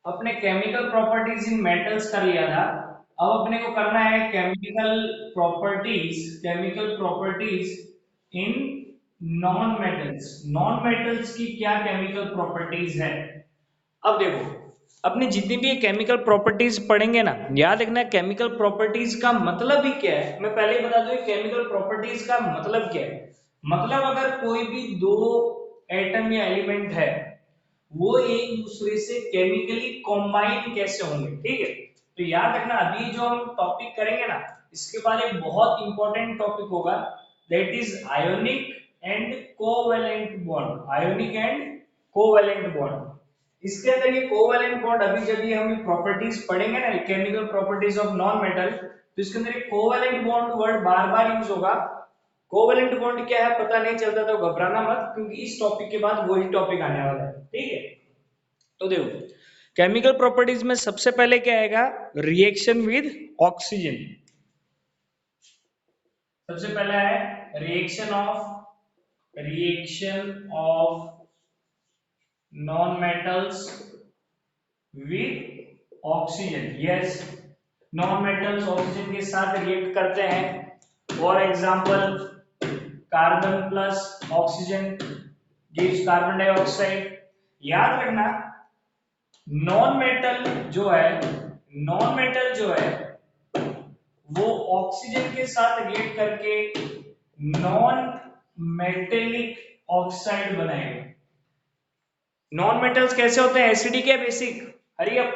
अपने chemical properties इन metals कर लिया था। अब अपने को करना है chemical properties in non metals. Non metals की क्या केमिकल प्रॉपर्टीज है? अब देखो, अपने जितनी भी केमिकल प्रॉपर्टीज पढ़ेंगे ना, याद रखना केमिकल प्रॉपर्टीज का मतलब ही क्या है। मैं पहले ही बता दूं केमिकल प्रॉपर्टीज का मतलब क्या है। मतलब अगर कोई भी दो एटम या एलिमेंट है, वो एक दूसरे से केमिकली कॉम्बाइन कैसे होंगे, ठीक है। तो याद रखना अभी जो हम टॉपिक करेंगे ना, इसके बाद एक बहुत इंपॉर्टेंट टॉपिक होगा, that is ionic and covalent bond. Ionic and covalent bond, इसके अंदर ये कोवैलेंट बॉन्ड, अभी जब ये हम प्रॉपर्टीज पढ़ेंगे ना, chemical properties of non metal, तो इसके अंदर एक कोवैलेंट बॉन्ड वर्ड बार बार यूज होगा। कोवैलेंट बॉन्ड क्या है पता नहीं चलता तो घबराना मत, क्योंकि इस टॉपिक के बाद वही टॉपिक आने वाला है, ठीक है। तो देखो, केमिकल प्रॉपर्टीज में सबसे पहले क्या आएगा, रिएक्शन विद ऑक्सीजन। सबसे पहला है reaction of non metals with oxygen. Yes, non metals oxygen के साथ रिएक्ट करते हैं। For example, carbon plus oxygen gives carbon dioxide. याद रखना, नॉन मेटल नॉन मेटल जो है वो ऑक्सीजन के साथ रिएक्ट करके नॉन मेटेलिक ऑक्साइड बनाएगा। नॉन मेटल्स कैसे होते हैं, एसिडिक या बेसिक? हरी अप,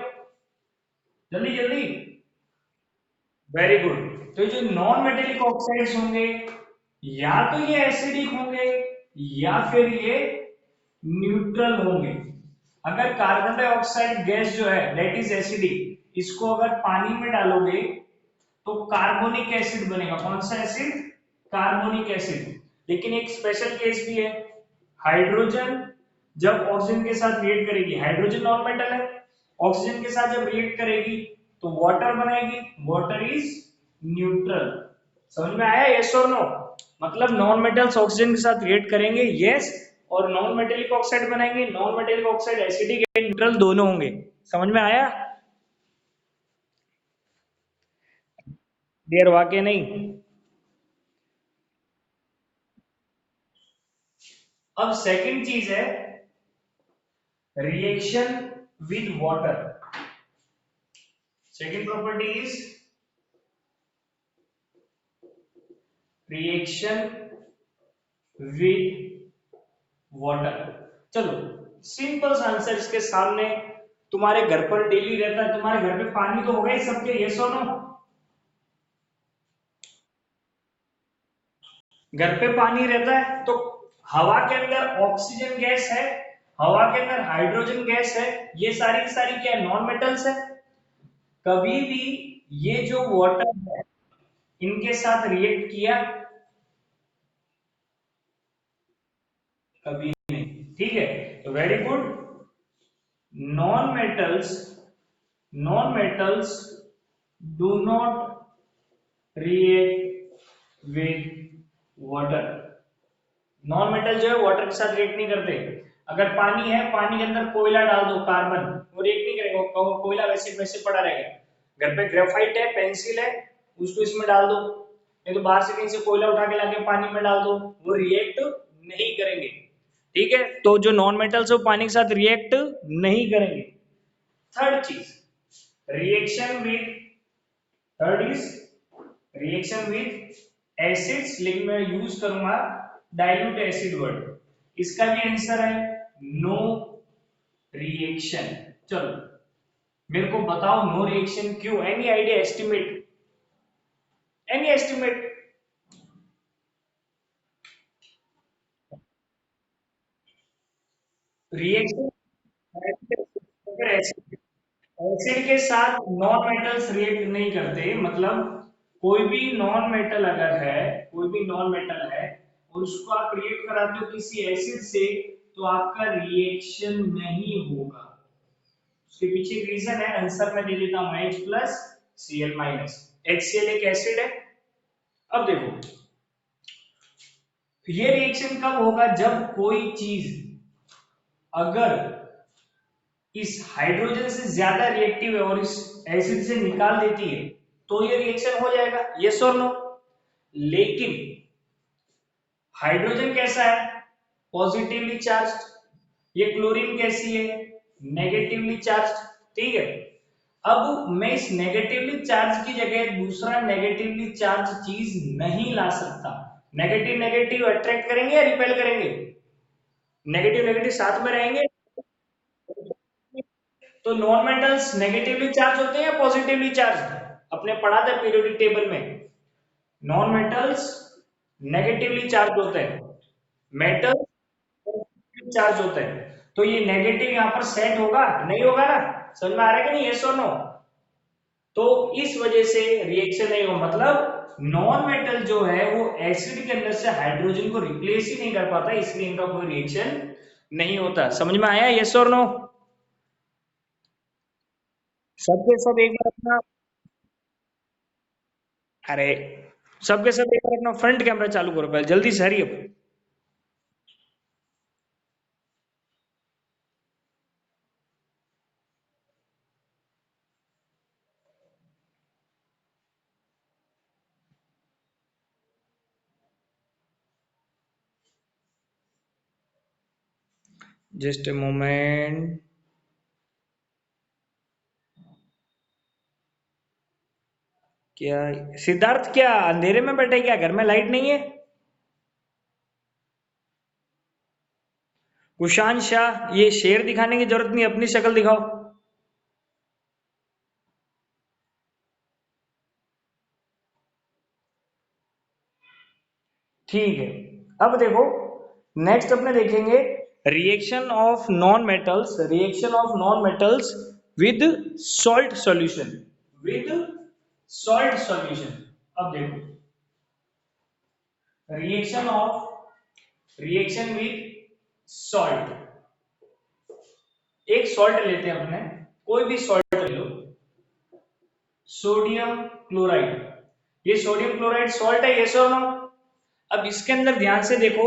जल्दी जल्दी। Very good. तो जो नॉन मेटेलिक ऑक्साइड्स होंगे, या तो ये एसिडिक होंगे या फिर ये न्यूट्रल होंगे। अगर कार्बन डाइऑक्साइड गैस जो है दैट इज एसिडिक, इसको अगर पानी में डालोगे तो कार्बोनिक एसिड बनेगा। कौन सा एसिड? Carbonic acid. लेकिन एक स्पेशल केस भी है, हाइड्रोजन जब ऑक्सीजन के साथ रिएक्ट करेगी, हाइड्रोजन नॉन मेटल है, ऑक्सीजन के साथ जब रिएक्ट करेगी तो वाटर बनाएगी, वाटर इज न्यूट्रल। समझ में आया, यस और नो? मतलब नॉन मेटल्स ऑक्सीजन के साथ रिएक्ट करेंगे, यस, और नॉन मेटेलिक ऑक्साइड बनाएंगे, non metallic oxide acidic and neutral दोनों होंगे। समझ में आया? देर वाकई नहीं। अब सेकंड चीज है reaction with water. Second property is reaction with water. चलो, सिंपल आंसर इसके सामने। तुम्हारे घर पर डेली रहता है, तुम्हारे घर पे पानी तो होगा ही सबके, यस और नो? घर पे पानी रहता है तो हवा के अंदर ऑक्सीजन गैस है, हवा के अंदर हाइड्रोजन गैस है, ये सारी की सारी क्या है, नॉन मेटल्स है। कभी भी ये जो वाटर है इनके साथ रिएक्ट किया? कभी नहीं, ठीक है। तो very good, non metals non metals do not react with water. Non metal जो है वाटर के साथ रिएक्ट नहीं करते। अगर पानी है, पानी के अंदर कोयला डाल दो, कार्बन, वो रिएक्ट नहीं करेगा, कोयला वैसे वैसे पड़ा रहेगा। घर पे ग्रेफाइट है, पेंसिल है, उसको इसमें डाल दो, नहीं तो बाहर से कहीं से कोयला उठा के लाके पानी में डाल दो, वो रिएक्ट नहीं करेंगे, ठीक है। तो जो नॉन मेटल्स है वो पानी के साथ रिएक्ट नहीं करेंगे। थर्ड चीज, reaction with third is reaction with acids, लेकिन मैं यूज करूंगा डाइल्यूट एसिड वर्ड। इसका भी आंसर है नो रिएक्शन। चलो, मेरे को बताओ नो रिएक्शन क्यों? Any idea, estimate, any estimate? Reaction, अगर एसिड के साथ नॉन मेटल्स रिएक्ट नहीं करते, मतलब कोई भी नॉन मेटल अगर है, कोई भी नॉन मेटल है और उसको आप रिएक्ट कराते हो किसी एसिड से, तो आपका रिएक्शन नहीं होगा। उसके पीछे एक रीजन है, आंसर में दे देता हूं, H plus Cl minus. HCl एक एसिड है। अब देखो, ये रिएक्शन कब होगा, जब कोई चीज अगर इस हाइड्रोजन से ज्यादा रिएक्टिव है और इस एसिड से निकाल देती है तो ये रिएक्शन हो जाएगा, यस और नो। लेकिन हाइड्रोजन कैसा है, पॉजिटिवली चार्ज, ये क्लोरीन कैसी है, नेगेटिवली चार्ज, ठीक है। अब मैं इस नेगेटिवली चार्ज की जगह दूसरा नेगेटिवली चार्ज चीज नहीं ला सकता। नेगेटिव नेगेटिव अट्रैक्ट करेंगे या रिपेल करेंगे, नेगेटिव नेगेटिव साथ में रहेंगे। तो नॉन मेटल्स नेगेटिवली चार्ज होते हैं या पॉजिटिवली चार्ज, अपने पढ़ा था पीरियोडिक टेबल में, नॉन मेटल्स नेगेटिवली चार्ज होते हैं, मेटल चार्ज होते हैं। तो ये नेगेटिव यहाँ पर सेट होगा नहीं होगा ना, समझ में आ रहा है कि नहीं, यस और नो। तो इस वजह से रिएक्शन नहीं होगा, मतलब नॉन मेटल जो है वो एसिड के अंदर से हाइड्रोजन को रिप्लेस ही नहीं कर पाता, इसलिए इनका कोई रिएक्शन नहीं होता। समझ में आया, यस और नो। सबके सब एक बार अपना, अरे सबके सब एक बार अपना फ्रंट कैमरा चालू करो पहले, जल्दी से hurry up. Just a moment. क्या सिद्धार्थ, क्या अंधेरे में बैठे, क्या घर में लाइट नहीं है? कुशांत शाह, ये शेर दिखाने की जरूरत नहीं, अपनी शक्ल दिखाओ। ठीक है, अब देखो नेक्स्ट अपने देखेंगे reaction of non metals, reaction of non metals with salt solution, with salt solution. अब देखो reaction of, reaction with salt, एक सॉल्ट लेते हैं अपने, कोई भी सॉल्ट ले लो, सोडियम क्लोराइड, ये सोडियम क्लोराइड सॉल्ट है, यस और नो। अब इसके अंदर ध्यान से देखो,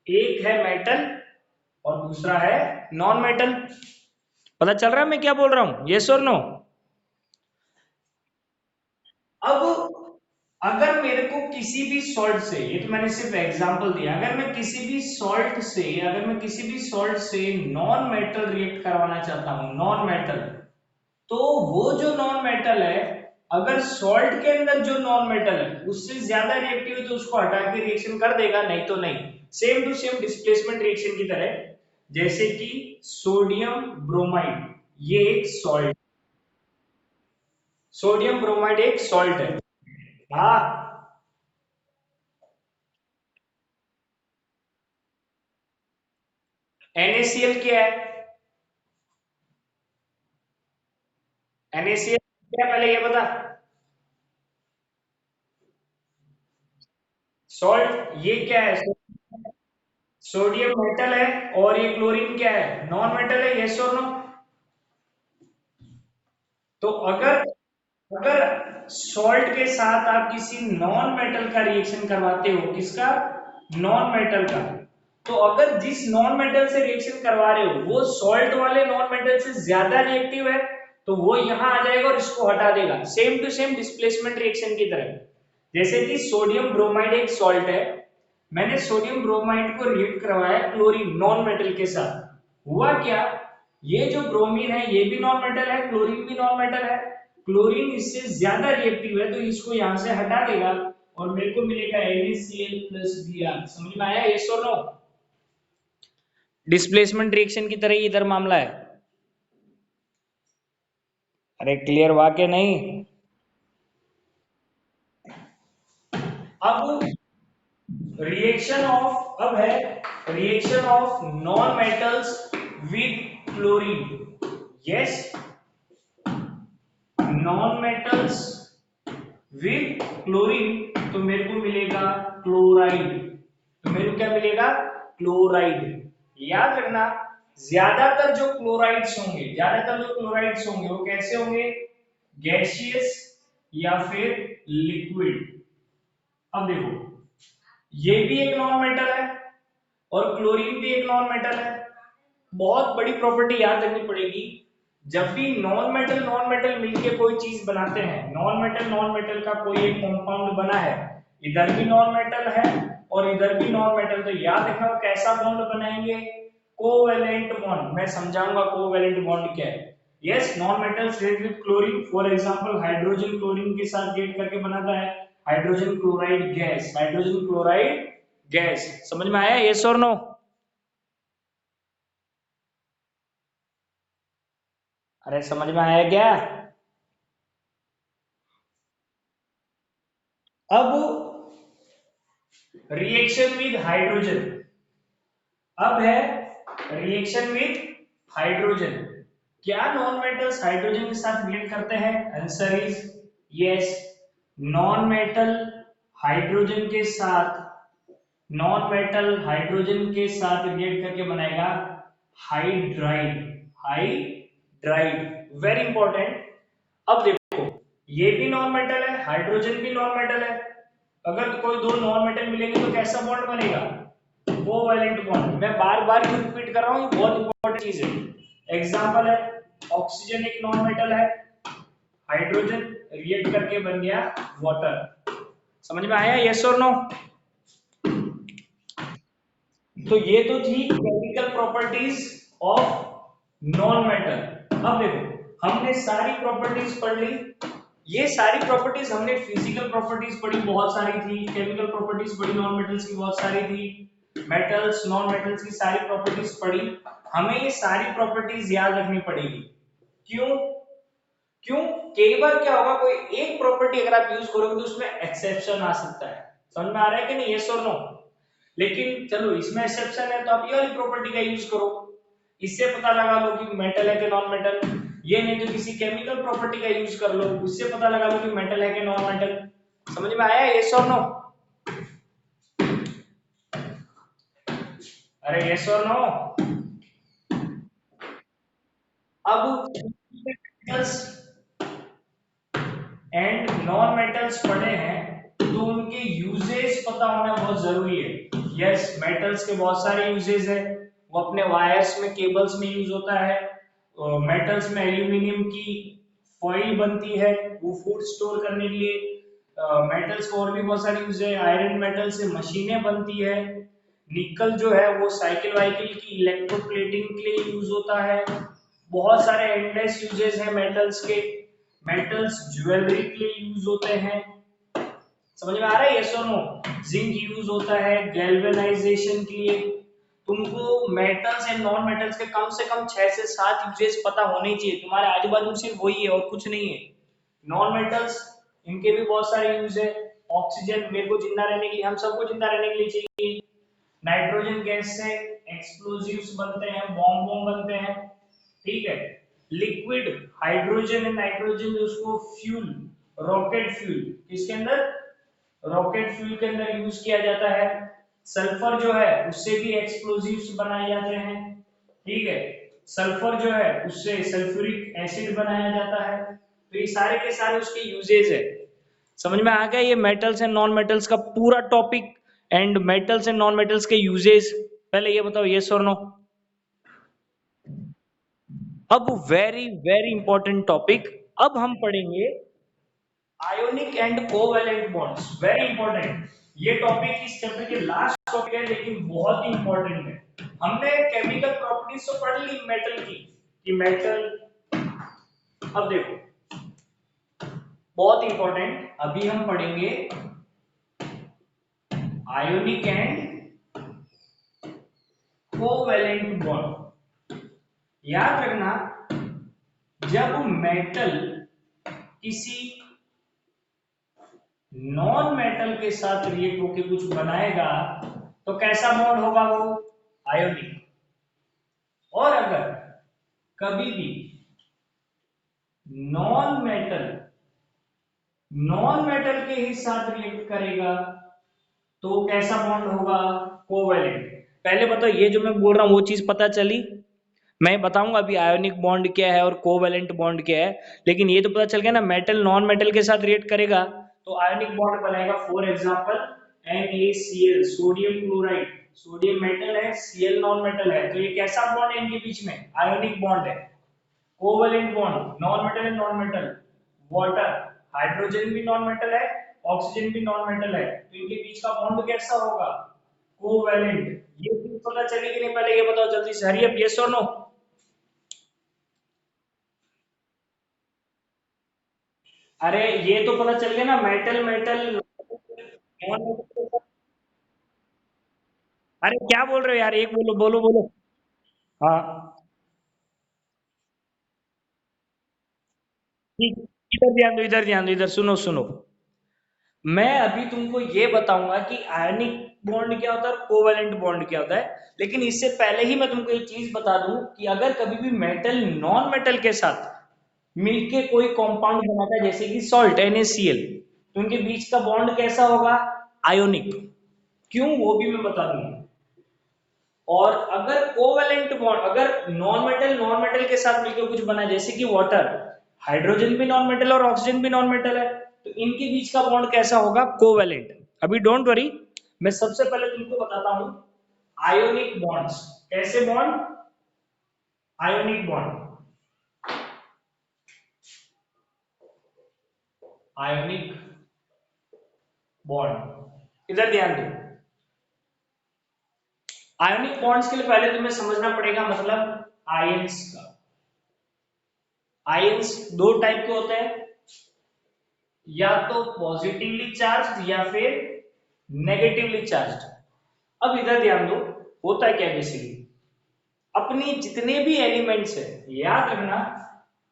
एक है मेटल और दूसरा है नॉन मेटल, पता चल रहा है मैं क्या बोल रहा हूं, यस और नो। अब अगर मेरे को किसी भी सॉल्ट से, ये तो मैंने सिर्फ एग्जांपल दिया, अगर मैं किसी भी सॉल्ट से, अगर मैं किसी भी सॉल्ट से नॉन मेटल रिएक्ट करवाना चाहता हूं, नॉन मेटल, तो वो जो नॉन मेटल है, अगर सॉल्ट के अंदर जो नॉन मेटल है उससे ज्यादा रिएक्टिव है तो उसको हटा के रिएक्शन कर देगा, नहीं तो नहीं। Same to same displacement reaction की तरह, जैसे कि सोडियम ब्रोमाइड, ये एक सॉल्ट, सोडियम ब्रोमाइड एक सॉल्ट है। हाँ, NaCl क्या है, NaCl क्या है पहले ये बता। सॉल्ट ये क्या है, सोडियम मेटल है और ये क्लोरीन क्या है, नॉन मेटल है, यस और नो। तो अगर अगर सॉल्ट के साथ आप किसी नॉन मेटल का रिएक्शन करवाते हो, किसका, नॉन मेटल का, तो अगर जिस नॉन मेटल से रिएक्शन करवा रहे हो वो सॉल्ट वाले नॉन मेटल से ज्यादा रिएक्टिव है तो वो यहां आ जाएगा और इसको हटा देगा, same to same displacement reaction की तरह। जैसे कि सोडियम ब्रोमाइड एक सॉल्ट है, मैंने सोडियम ब्रोमाइड को रिएक्ट करवाया क्लोरीन नॉन मेटल के साथ, हुआ क्या, ये जो ब्रोमीन है ये भी नॉन मेटल है, क्लोरीन भी नॉन मेटल है, क्लोरीन इससे ज्यादा रिएक्टिव है तो इसको यहां से हटा देगा और मेरे को मिलेगा NaCl प्लस Br। समझ में आया, यस और नो। डिस्प्लेसमेंट रिएक्शन की तरह ही इधर मामला है। अरे क्लियर वाक्य नहीं। अब रिएक्शन ऑफ, अब है reaction of non metals with chlorine, yes, non metals with chlorine, तो मेरे को मिलेगा क्लोराइड, तो मेरे को क्या मिलेगा, क्लोराइड। याद रखना ज्यादातर जो क्लोराइड्स होंगे, ज्यादातर जो क्लोराइड्स होंगे वो कैसे होंगे, गैसियस या फिर लिक्विड। अब देखो ये भी एक नॉन मेटल है और क्लोरीन भी एक नॉन मेटल है, बहुत बड़ी प्रॉपर्टी याद रखनी पड़ेगी। जब भी नॉन मेटल मिलके कोई चीज बनाते हैं, नॉन मेटल का कोई एक कंपाउंड बना है, इधर भी नॉन मेटल है और इधर भी नॉन मेटल, तो याद रखना वो कैसा बॉन्ड बनाएंगे, कोवेलेंट बॉन्ड। मैं समझाऊंगा कोवेलेंट बॉन्ड क्या है। Yes, non metals react with chlorine, for example hydrogen chlorine के साथ रिएक्ट करके बनाता है hydrogen chloride gas, hydrogen chloride gas. समझ में आया, यस और नो? अरे समझ में आया क्या? अब रिएक्शन विद हाइड्रोजन, अब है रिएक्शन विद हाइड्रोजन। क्या नॉन मेटल्स हाइड्रोजन के साथ रिएक्ट करते हैं? Answer is yes. Non metal hydrogen के साथ, नॉन मेटल हाइड्रोजन के साथ रिएक्ट करके बनाएगा हाइड्राइड, हाइड्राइड, वेरी इंपॉर्टेंट। अब देखो, ये भी नॉन मेटल है, हाइड्रोजन भी नॉन मेटल है, अगर कोई दो नॉन मेटल मिलेंगे तो कैसा बॉन्ड बनेगा? Covalent bond. मैं बार बार क्यों रिपीट कर रहा हूँ, बहुत इंपॉर्टेंट चीज है। एग्जांपल है, ऑक्सीजन एक नॉन मेटल है, हाइड्रोजन रिएक्ट करके बन गया वाटर। समझ में आया, यस और नो? तो ये तो थी chemical properties of non metal. अब देखो, हमने सारी प्रॉपर्टीज पढ़ ली। ये सारी प्रॉपर्टीज हमने फिजिकल प्रॉपर्टीज पढ़ी, बहुत सारी थी, केमिकल प्रॉपर्टीज पढ़ी, नॉन मेटल्स की बहुत सारी थी, मेटल्स नॉन मेटल्स की सारी प्रॉपर्टीज पढ़ी। हमें ये सारी प्रॉपर्टीज याद रखनी पड़ेगी। क्यों? क्यों? कई बार क्या होगा, कोई एक प्रॉपर्टी अगर आप यूज करोगे तो उसमें एक्सेप्शन आ सकता है। समझ में आ रहा है कि नहीं, यस और नो? लेकिन चलो, इसमें एक्सेप्शन है तो आप ये वाली प्रॉपर्टी का यूज करो, इससे पता लगा लो कि मेटल है कि नॉन मेटल। ये नहीं तो किसी केमिकल प्रॉपर्टी का यूज कर लो, उससे पता लगा लो कि मेटल है कि नॉन मेटल। समझ में आया, यस और नो? अरे यस और नो? अब मेटल्स एंड नॉन मेटल्स पढ़े हैं तो उनके यूजेस पता होना बहुत जरूरी है। यस, मेटल्स के बहुत सारे यूजेस है, वो अपने वायर्स में, केबल्स में यूज होता है। मेटल्स में एल्यूमिनियम की फॉइल बनती है, वो फूड स्टोर करने के लिए। मेटल्स को और भी बहुत सारे यूज है, आयरन मेटल से मशीनें बनती है। निकल जो है वो साइकिल वाइकिल की इलेक्ट्रोप्लेटिंग के लिए यूज होता है। बहुत सारे एंडलेस यूजेस हैं मेटल्स के। मेटल्स ज्वेलरी के लिए यूज होते हैं। समझ में आ रहा है, यस और नो? जिंक यूज होता है गैल्वेनाइजेशन के लिए। तुमको मेटल्स एंड नॉन मेटल्स के कम से कम 6 से 7 यूजेस पता होने ही चाहिए। तुम्हारे आजू बाजू सिर्फ वही है और कुछ नहीं है। नॉन मेटल्स, इनके भी बहुत सारे यूज है। ऑक्सीजन मेरे को जिंदा रहने के लिए, हम सबको जिंदा रहने के लिए चाहिए। नाइट्रोजन गैस से एक्सप्लोजिव्स बनते हैं, बॉम्ब बॉम्ब बनते हैं, ठीक है। लिक्विड हाइड्रोजन एंड नाइट्रोजन, उसको फ्यूल, रॉकेट फ्यूल, किसके अंदर? रॉकेट फ्यूल के अंदर यूज किया जाता है। सल्फर जो है उससे भी एक्सप्लोजिव्स बनाए जाते हैं, ठीक है। सल्फर जो है उससे सल्फ्यूरिक एसिड बनाया जाता है। तो ये सारे के सारे उसके यूजेज है। समझ में आ गया ये मेटल्स एंड नॉन मेटल्स का पूरा topic and metals and non metals के यूजेस? पहले ये बताओ, यस और नो? अब वेरी वेरी इंपॉर्टेंट टॉपिक, अब हम पढ़ेंगे ionic and covalent bonds. Very important, ये टॉपिक इस चैप्टर के लास्ट टॉपिक है लेकिन बहुत ही इंपॉर्टेंट है। हमने केमिकल प्रॉपर्टीज तो पढ़ ली मेटल की, कि मेटल, अब देखो बहुत इंपॉर्टेंट, अभी हम पढ़ेंगे आयोनिक एंड कोवैलेंट बॉन्ड। याद रखना, जब मेटल किसी नॉन मेटल के साथ रिएक्ट होकर कुछ बनाएगा तो कैसा बॉन्ड होगा? वो आयोनिक। और अगर कभी भी नॉन मेटल नॉन मेटल के ही साथ रिएक्ट करेगा तो कैसा बॉन्ड होगा? कोवैलेंट। पहले बताओ, ये जो मैं बोल रहा हूं वो चीज पता चली? मैं बताऊंगा अभी आयोनिक बॉन्ड क्या है और कोवैलेंट बॉन्ड क्या है, लेकिन ये तो पता चल गया ना, मेटल नॉन मेटल के साथ रिएक्ट करेगा तो आयोनिक बॉन्ड बनाएगा। For example NaCl, sodium chloride, sodium metal है, Cl नॉन मेटल है, तो ये कैसा बॉन्ड है इनके बीच में? आयोनिक बॉन्ड है। Covalent bond, non metal and non metal, water, hydrogen भी नॉन मेटल है, ऑक्सीजन भी नॉन मेटल है, तो इनके बीच का बॉन्ड कैसा होगा? कोवेलेंट। ये चीज पता चली कि नहीं, पहले ये बताओ जल्दी से, हरी अप, यस और नो? अरे ये तो पता चल गया ना, मेटल मेटल नॉन मेटल। अरे क्या बोल रहे हो यार, एक बोलो बोलो बोलो। हाँ ठीक, इधर ध्यान दो, इधर ध्यान दो, इधर सुनो सुनो। मैं अभी तुमको ये बताऊंगा कि आयनिक बॉन्ड क्या होता है और कोवेलेंट बॉन्ड क्या होता है, लेकिन इससे पहले ही मैं तुमको एक चीज बता दूं कि अगर कभी भी मेटल नॉन मेटल के साथ मिलके कोई कंपाउंड बनाता है, जैसे कि सॉल्ट NaCl, तो उनके बीच का बॉन्ड कैसा होगा? आयोनिक। क्यों, वो भी मैं बता दूंगा। और अगर कोवेलेंट बॉन्ड, अगर नॉन मेटल के साथ मिलकर कुछ बना है, जैसे कि वाटर, हाइड्रोजन भी नॉन मेटल और ऑक्सीजन भी नॉन मेटल है, तो इनके बीच का बॉन्ड कैसा होगा? कोवेलेंट। अभी डोंट वरी, मैं सबसे पहले तुमको बताता हूं आयोनिक बॉन्ड्स। कैसे bond? Ionic bond. Ionic bond, इधर ध्यान दो। आयोनिक बॉन्ड्स के लिए पहले तुम्हें समझना पड़ेगा मतलब आयंस का। आयंस दो टाइप के होते हैं, या तो पॉजिटिवली चार्ज या फिर नेगेटिवली चार्ज। अब इधर ध्यान दो, होता है क्या बेसिकली, अपनी जितने भी एलिमेंट्स है, याद रखना,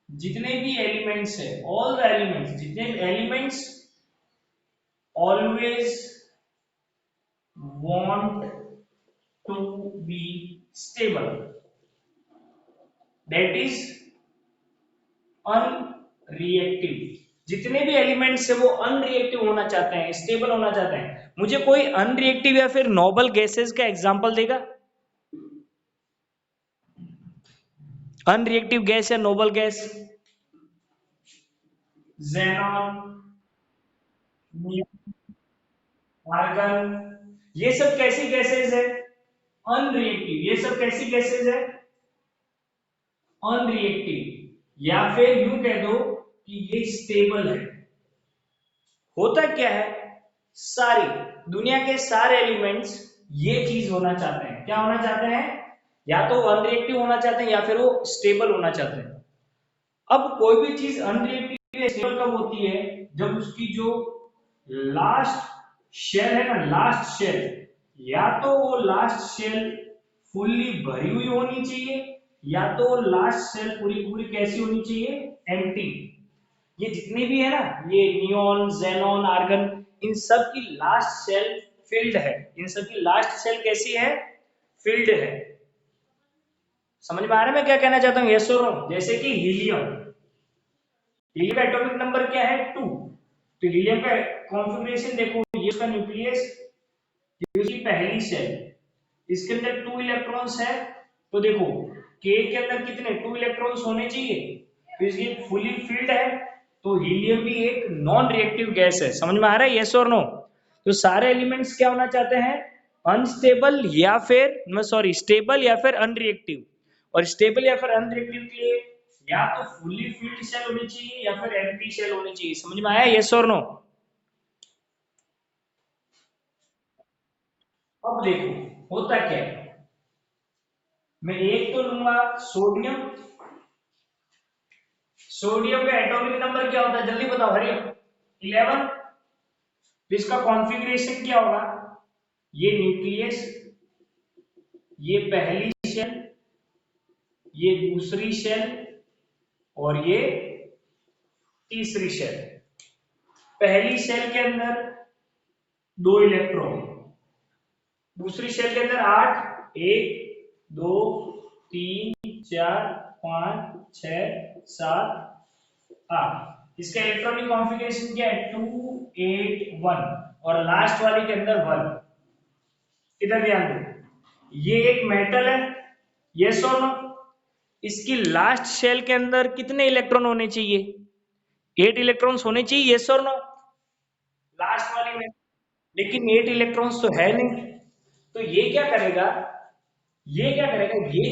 जितने भी एलिमेंट्स है, ऑल द एलिमेंट्स, जितने elements always want to be stable, that is unreactive. जितने भी एलिमेंट्स है वो अनरिएक्टिव होना चाहते हैं, स्टेबल होना चाहते हैं। मुझे कोई अनरिएक्टिव या फिर नोबल गैसेस का एग्जांपल देगा? अनरिएक्टिव गैस या नोबल गैस? जेनॉन, आर्गन, ये सब कैसी गैसेस है? अनरिएक्टिव। ये सब कैसी गैसेस है? अनरिएक्टिव। या फिर यूं कह दो कि ये स्टेबल है। होता क्या है, सारी दुनिया के सारे एलिमेंट्स ये चीज होना चाहते हैं। क्या होना चाहते हैं? या तो अनरिएक्टिव होना चाहते हैं या फिर वो स्टेबल होना चाहते हैं। अब कोई भी चीज अनरिएक्टिव या स्टेबल कब होती है? जब उसकी जो लास्ट शेल है ना, लास्ट शेल, या तो वो लास्ट शेल फुल्ली भरी हुई होनी चाहिए, या तो वो लास्ट शेल पूरी पूरी कैसी होनी चाहिए? एम्प्टी। ये जितनी भी है ना, ये नियोन, जेनॉन, आर्गन, इन सब की लास्ट शेल फिल्ड है। इन सब की लास्ट शेल कैसी है? फिल्ड है। समझ में आ रहा है मैं क्या कहना चाहता हूँ? यस और नो? जैसे कि हीलियम, हीलियम का एटॉमिक नंबर क्या है? 2। तो हीलियम का कॉन्फ़िगरेशन देखो, ये उसका न्यूक्लियस, ये उसकी पहली शेल, इसके अंदर 2 इलेक्ट्रॉन्स है। तो देखो के के अंदर कितने 2 इलेक्ट्रॉन्स होने चाहिए, तो इसकी फुली फिल्ड है। तो हीलियम भी एक नॉन रिएक्टिव गैस है। समझ में आ रहा है? यस और नो? तो सारे एलिमेंट्स क्या होना चाहते हैं? अनस्टेबल या फिर मैं सॉरी स्टेबल या फिर अनरिएक्टिव। और स्टेबल या फिर अनरिएक्टिव के लिए या तो फुली फिल्ड शेल होनी चाहिए या फिर एम्प्टी शेल होनी चाहिए। समझ में आया? यस और नो? अब देखो होता क्या है, मैं एक तो लूंगा सोडियम। सोडियम का एटॉमिक नंबर क्या होता है जल्दी बताओ, हरियम? 11। तो इसका कॉन्फ़िगरेशन क्या होगा? ये न्यूक्लियस, ये पहली शेल, ये दूसरी शेल, और ये तीसरी शेल। पहली शेल के अंदर 2 इलेक्ट्रॉन, दूसरी शेल के अंदर 8, 1 2 3 4 5 6 7 8। इसका इलेक्ट्रॉनिक कॉन्फ़िगरेशन क्या है? 2 8 1। और लास्ट वाली के अंदर 1। इधर ध्यान दो, ये एक मेटल है, यस और नो? इसकी लास्ट शेल के अंदर कितने इलेक्ट्रॉन होने चाहिए? 8 इलेक्ट्रॉन्स होने चाहिए, यस और नो? लास्ट वाली में, लेकिन 8 इलेक्ट्रॉन्स तो है नहीं। तो ये क्या करेगा, ये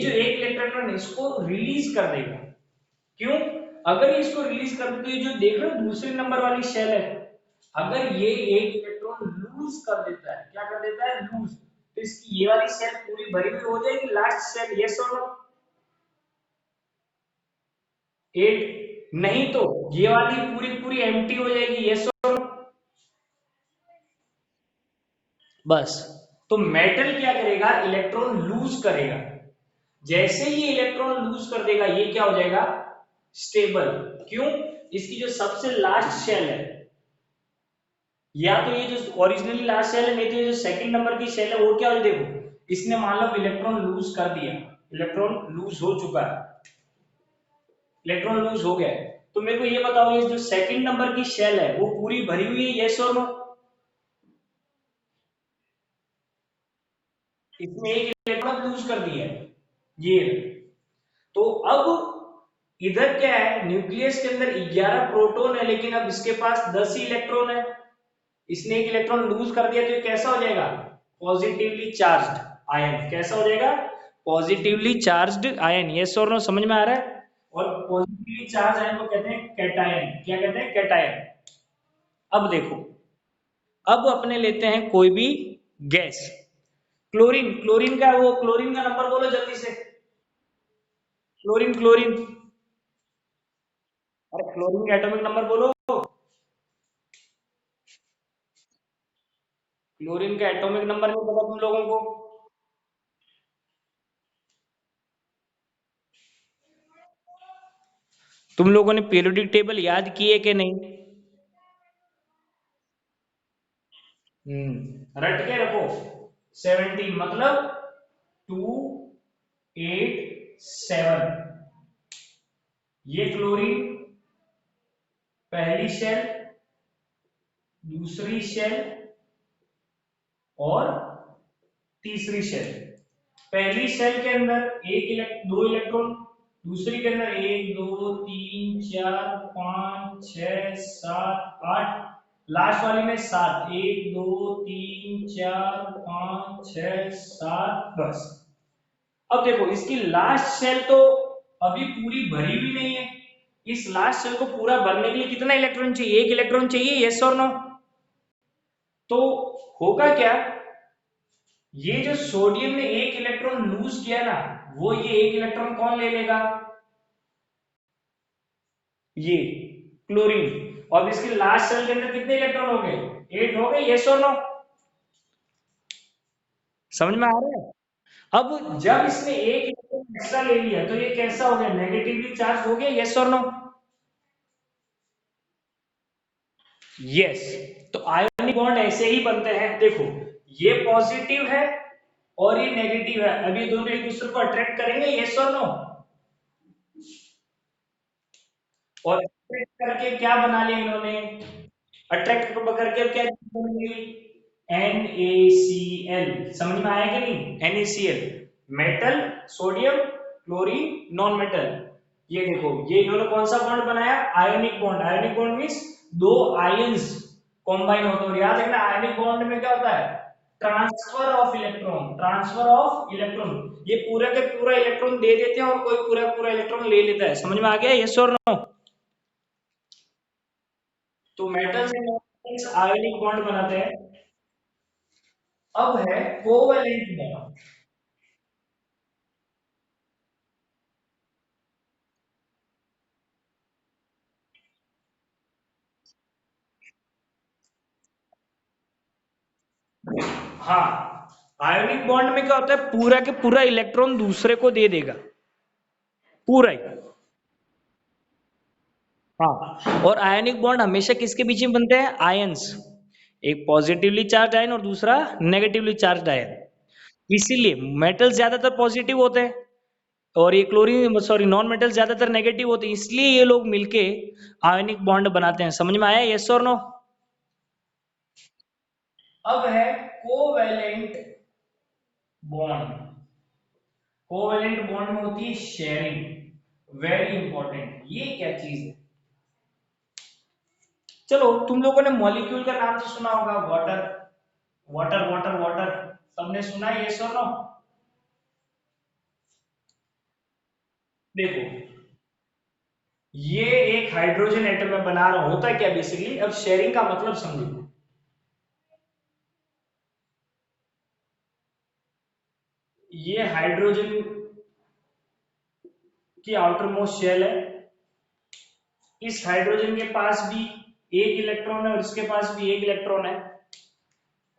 जो एक इलेक्ट्रॉन है इसको रिलीज कर देगा। क्यों? अगर ये इसको रिलीज कर दे तो ये जो देख रहे हो दूसरे नंबर वाली शेल है, अगर ये एक इलेक्ट्रॉन लूज कर देता है, क्या कर देता है, लूज, तो इसकी ये वाली शेल पूरी भरी हुई हो जाएगी, लास्ट शेल, यस और नो? 8 नहीं तो ये वाली पूरी पूरी एम्प्टी हो जाएगी, यस और नो? बस। तो मेटल क्या करेगा, इलेक्ट्रॉन लूज करेगा। जैसे ही इलेक्ट्रॉन लूज कर देगा ये क्या हो जाएगा, स्टेबल। क्यों? इसकी जो सबसे लास्ट शेल है, या तो ये जो ओरिजिनली लास्ट शेल है, नहीं तो ये जो सेकंड नंबर की शेल है वो क्या हो, देखो इसने मान लो इलेक्ट्रॉन लूज कर दिया, इलेक्ट्रॉन लूज हो चुका है, इलेक्ट्रॉन लूज हो गया है। तो मेरे को ये बताओ, ये जो सेकंड नंबर की शेल है वो पूरी भरी हुई है, यस और नो? इसने एक इलेक्ट्रॉन लूज कर दिया है, ये। तो अब इधर क्या है, न्यूक्लियस के अंदर 11 प्रोटॉन है, लेकिन अब इसके पास 10 ही इलेक्ट्रॉन है। इसने एक इलेक्ट्रॉन लूज कर दिया तो ये कैसा हो जाएगा, पॉजिटिवली चार्ज्ड आयन। कैसा हो जाएगा, पॉजिटिवली चार्ज्ड आयन, यस और नो? समझ में आ रहा है? और पॉजिटिवली चार्ज आयन को कहते हैं कैटायन। क्या कहते हैं, कैटायन। अब देखो, अब अपने लेते हैं कोई भी गैस, क्लोरीन, क्लोरीन का वो, क्लोरीन का नंबर बोलो जल्दी से। क्लोरीन, क्लोरीन, अरे क्लोरीन का एटॉमिक नंबर बोलो। क्लोरीन का एटॉमिक नंबर नहीं पता तुम लोगों को? तुम लोगों ने पीरियोडिक टेबल याद की है कि नहीं? रट के रखो। 17 मतलब 2 8 7, ये क्लोरीन, पहली शेल, दूसरी शेल और तीसरी शेल। पहली शेल के अंदर दो इलेक्ट्रॉन, दूसरी के अंदर 1 2 3 4 5 6 7 8, लास्ट वाली में 7, 1 2 3 4 5 6 7, बस। अब देखो इसकी लास्ट शेल तो अभी पूरी भरी हुई नहीं है, इस लास्ट शेल को पूरा भरने के लिए कितना इलेक्ट्रॉन चाहिए, एक इलेक्ट्रॉन चाहिए, यस और नो? तो होगा क्या, ये जो सोडियम ने एक इलेक्ट्रॉन लूज किया ना, वो ये एक इलेक्ट्रॉन कौन ले लेगा, ये क्लोरीन। और इसकी लास्ट शेल के अंदर कितने इलेक्ट्रॉन हो गए, 8 हो गए, यस और नो? समझ में आ रहा है? अब जब इसने एक इलेक्ट्रॉन एक्स्ट्रा ले लिया तो ये कैसा हो गया, नेगेटिवली चार्ज हो गया, यस और नो? यस। तो आयोनिक बॉन्ड ऐसे ही बनते हैं, देखो ये पॉजिटिव है और ये नेगेटिव है, अब ये दोनों एक दूसरे को अट्रैक्ट करेंगे, यस और नो? और अट्रैक्ट करके क्या बना लिया इन्होंने, अट्रैक्ट करके अब क्या बनेगी, NaCl। समझ में आया कि नहीं, NaCl, metal, sodium, chlorine, non metal. ये देखो ये इन्होंने कौन सा बॉन्ड बनाया, ionic bond. Ionic bond means दो आयंस कॉम्बाइन होते हैं। और याद रखना आयोनिक बॉन्ड में क्या होता है, transfer of electron, transfer of electron. ये पूरा के पूरा इलेक्ट्रॉन दे देते हैं और कोई पूरा पूरा इलेक्ट्रॉन ले लेता है। समझ में आ गया, यस और नो? तो मेटल्स एंड नॉनमेटल्स आयोनिक बॉन्ड बनाते हैं। अब है कोवैलेंट बॉन्ड। हाँ, आयोनिक बॉन्ड में क्या होता है, पूरा के पूरा इलेक्ट्रॉन दूसरे को दे देगा, पूरा ही। हाँ, और आयोनिक बॉन्ड हमेशा किसके बीच में बनते हैं, आयंस, एक पॉजिटिवली चार्ज आयन और दूसरा नेगेटिवली चार्ज आयन। इसीलिए मेटल ज्यादातर पॉजिटिव होते हैं और ये क्लोरीन सॉरी नॉन मेटल ज्यादातर नेगेटिव होते हैं, इसलिए ये लोग मिलके आयोनिक बॉन्ड बनाते हैं। समझ में आया, यस और नो? अब है कोवैलेंट बॉन्ड। कोवैलेंट बॉन्ड में होती है शेयरिंग, वेरी इंपॉर्टेंट। ये क्या चीज है, चलो तुम लोगों ने मॉलिक्यूल का नाम तो सुना होगा, वाटर, वाटर वाटर वाटर, सबने सुना है यस और नो? देखो, ये एक हाइड्रोजन एटम में बना रहा होता है क्या बेसिकली, अब शेयरिंग का मतलब समझो। ये हाइड्रोजन की आउटर मोस्ट शेल है, इस हाइड्रोजन के पास भी एक इलेक्ट्रॉन है और इसके पास भी एक इलेक्ट्रॉन है।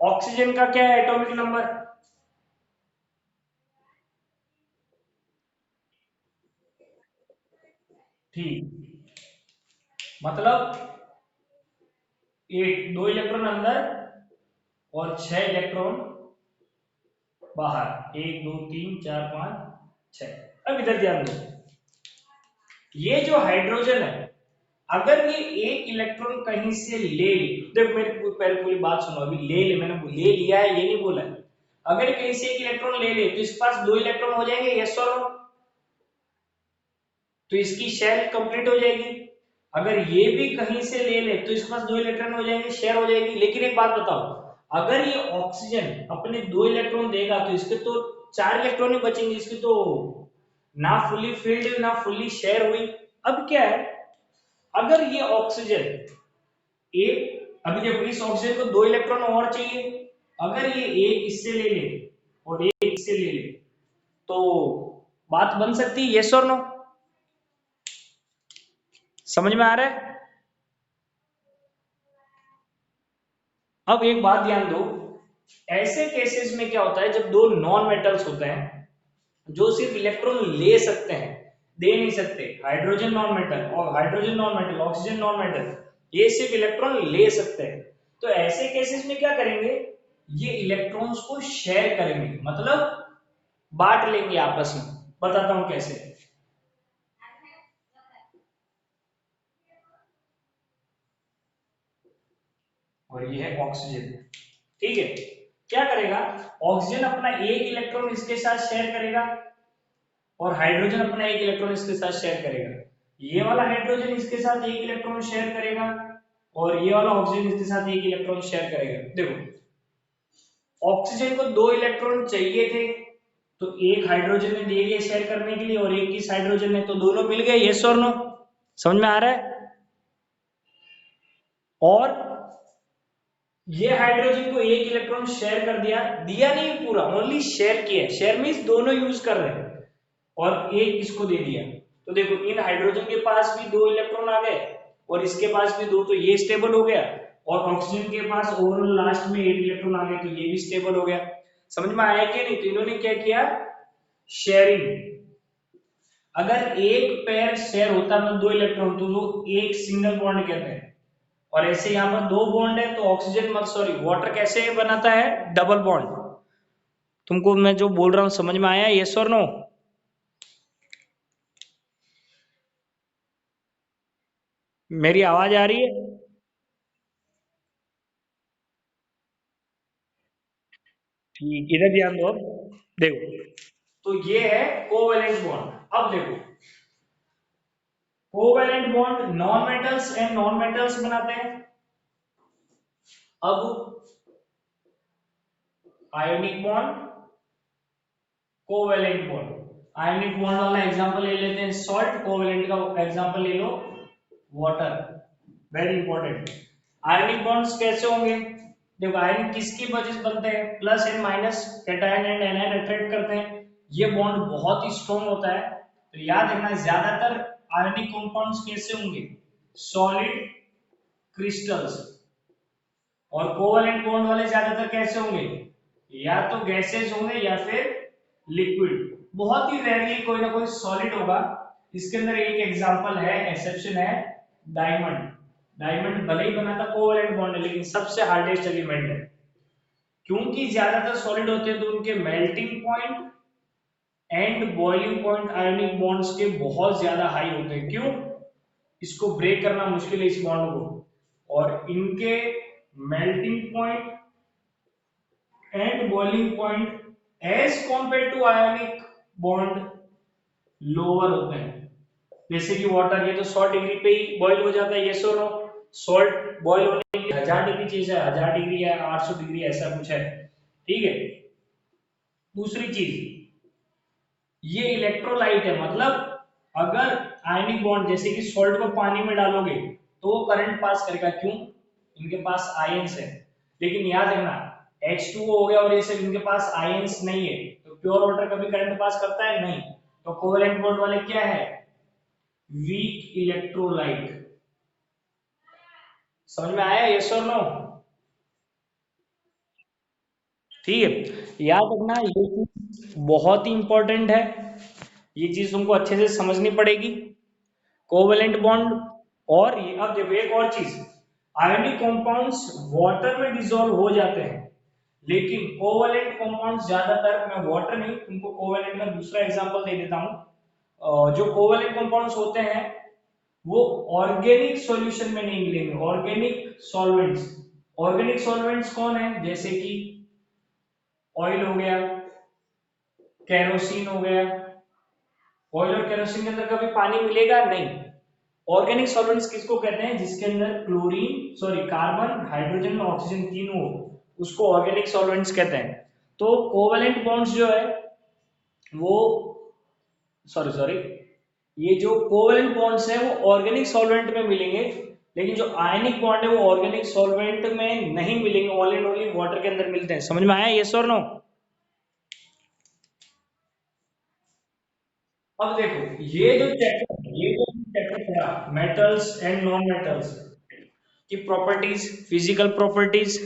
ऑक्सीजन का क्या है एटॉमिक नंबर? ठीक, मतलब एक, दो इलेक्ट्रॉन अंदर और 6 इलेक्ट्रॉन बाहर, 1 2 3 4 5 6। अब इधर ध्यान दो, ये जो हाइड्रोजन है अगर ये एक इलेक्ट्रॉन कहीं से ले ले, देखो मेरी पहले पूरी बात सुनो, अभी ले ले मैंने ले लिया है ये नहीं बोला है। अगर कहीं से एक इलेक्ट्रॉन ले ले तो इसके पास 2 इलेक्ट्रॉन हो जाएंगे, यस और नो? तो इसकी शेल कंप्लीट हो जाएगी। अगर ये भी कहीं से ले ले तो इसके पास 2 इलेक्ट्रॉन हो जाएंगे, शेयर हो जाएगी। लेकिन एक बात बताओ, अगर ये ऑक्सीजन अपने 2 इलेक्ट्रॉन देगा तो इसके तो 4 इलेक्ट्रॉन ही बचेंगे, इसकी तो ना फुली फिल्ड ना फुली शेयर हुई। अब क्या है, अगर ये ऑक्सीजन एक, अभी देखो इस ऑक्सीजन को 2 इलेक्ट्रॉन और चाहिए, अगर ये एक इससे ले ले और एक इससे ले ले तो बात बन सकती है, यस और नो? समझ में आ रहा है? अब एक बात ध्यान दो, ऐसे केसेस में क्या होता है जब दो नॉन मेटल्स होते हैं जो सिर्फ इलेक्ट्रॉन ले सकते हैं, दे नहीं सकते, हाइड्रोजन नॉन मेटल और hydrogen non metal, oxygen non metal, ये सिर्फ इलेक्ट्रॉन ले सकते हैं, तो ऐसे केसेस में क्या करेंगे, ये इलेक्ट्रॉन्स को शेयर करेंगे, मतलब बांट लेंगे आपस में। बताता हूं कैसे। और ये है ऑक्सीजन, ठीक है। क्या करेगा, ऑक्सीजन अपना एक इलेक्ट्रॉन इसके साथ शेयर करेगा और हाइड्रोजन अपना एक इलेक्ट्रॉन इसके साथ शेयर करेगा। ये वाला हाइड्रोजन इसके साथ एक इलेक्ट्रॉन शेयर करेगा और ये वाला ऑक्सीजन इसके साथ एक इलेक्ट्रॉन शेयर करेगा। देखो, ऑक्सीजन को 2 इलेक्ट्रॉन चाहिए थे तो एक हाइड्रोजन ने दे दिया शेयर करने के लिए और एक किस हाइड्रोजन ने, तो दोनों मिल गए, यस और नो? समझ में आ रहा है? और ये हाइड्रोजन को एक इलेक्ट्रॉन शेयर कर दिया, दिया नहीं पूरा, ओनली शेयर किया, शेयर मींस दोनों यूज कर रहे हैं, और एक इसको दे दिया। तो देखो इन हाइड्रोजन के पास भी 2 इलेक्ट्रॉन आ गए और इसके पास भी 2, तो ये स्टेबल हो गया, और ऑक्सीजन के पास ओवरऑल लास्ट में 8 इलेक्ट्रॉन आ गए तो ये भी स्टेबल हो गया। समझ में आया कि नहीं? तो इन्होंने क्या किया, शेयरिंग। अगर एक पेयर शेयर होता है 2 इलेक्ट्रॉन तो वो एक सिंगल बॉन्ड कहते हैं, और ऐसे यहाँ पर 2 बॉन्ड है तो ऑक्सीजन मत सॉरी वाटर कैसे बनाता है, डबल बॉन्ड। तुमको मैं जो बोल रहा हूँ समझ में आया, यस और नो? मेरी आवाज आ रही है? ठीक, इधर ध्यान दो। देखो, तो ये है कोवेलेंट बॉन्ड। अब देखो, covalent bond non metals and non metals बनाते हैं। अब ionic bond, covalent bond. Ionic bond वाला एग्जांपल ले लेते हैं सॉल्ट, कोवेलेंट का एग्जांपल ले लो water, very important. Ionic bonds कैसे होंगे, देखो आयन किसकी वजह से बनते हैं, plus and minus, cation and anion attract करते हैं, ये बॉन्ड बहुत ही स्ट्रॉन्ग होता है। तो याद रखना ज्यादातर आयोनिक कंपाउंड्स कैसे होंगे, सॉलिड क्रिस्टल्स, और कोवेलेंट बॉन्ड वाले ज्यादातर कैसे होंगे, या तो गैसेज होंगे या फिर लिक्विड, बहुत ही रेयरली कोई ना कोई सॉलिड होगा। इसके अंदर एक एग्जांपल है, एक्सेप्शन है, डायमंड। डायमंड भले ही बना था कोवेलेंट बॉन्ड है लेकिन सबसे हार्डेस्ट एलिमेंट है, क्योंकि ज्यादातर सॉलिड होते हैं तो उनके melting point and boiling point ionic bonds के बहुत ज्यादा हाई होते हैं। क्यों, इसको ब्रेक करना मुश्किल है इस बॉन्ड को, और इनके melting point and boiling point as compare to ionic bond lower होते हैं। जैसे कि वाटर, ये तो 100 डिग्री पे ही बॉईल हो जाता है, ये सो नो, सॉल्ट बॉईल होने के लिए 1000 डिग्री चाहिए, 1000 डिग्री या 800 डिग्री ऐसा कुछ है, ठीक है। दूसरी चीज, ये इलेक्ट्रोलाइट है, मतलब अगर आयनिक बॉन्ड जैसे कि सॉल्ट को पानी में डालोगे तो वो करंट पास करेगा, क्यों? इनके पास आयंस है। लेकिन याद रखना H2O हो गया और ये सब, इनके पास आयंस नहीं है, तो प्योर वाटर कभी करंट पास करता है? नहीं। तो कोवेलेंट बॉन्ड वाले क्या है? Weak electrolyte. समझ में आया? यस और नो? ठीक है, याद रखना ये चीज बहुत ही इंपॉर्टेंट है, ये चीज तुमको अच्छे से समझनी पड़ेगी। कोवेलेंट बॉन्ड, और ये अब देखो एक और चीज, आयोनिक कंपाउंड्स वाटर में डिसॉल्व हो जाते हैं, लेकिन कोवेलेंट कंपाउंड्स ज्यादातर, मैं वाटर नहीं तुमको कोवेलेंट का दूसरा एग्जांपल दे देता हूं, जो कोवेलेंट कंपाउंड्स होते हैं वो ऑर्गेनिक सॉल्यूशन में नहीं मिलेंगे, ऑर्गेनिक सॉल्वेंट्स। ऑर्गेनिक सॉल्वेंट्स कौन है? जैसे कि ऑयल हो गया, केरोसिन हो गया। ऑयल और केरोसिन के अंदर कभी पानी मिलेगा नहीं। ऑर्गेनिक सॉल्वेंट्स किसको कहते हैं? जिसके अंदर क्लोरीन, सॉरी कार्बन, हाइड्रोजन और ऑक्सीजन तीनों हो, उसको ऑर्गेनिक सॉल्वेंट्स कहते हैं। तो कोवेलेंट बॉन्ड्स जो है वो, सॉरी सॉरी, ये जो कोवेलेंट बॉन्ड्स हैं वो ऑर्गेनिक सॉल्वेंट में मिलेंगे, लेकिन जो आयनिक बॉन्ड है वो ऑर्गेनिक सॉल्वेंट में नहीं मिलेंगे, ओनली एंड ओनली वाटर के अंदर मिलते हैं। समझ में आया? यस और नो? अब देखो ये जो चैप्टर पढ़ा, मेटल्स एंड नॉन मेटल्स की प्रॉपर्टीज, फिजिकल प्रॉपर्टीज,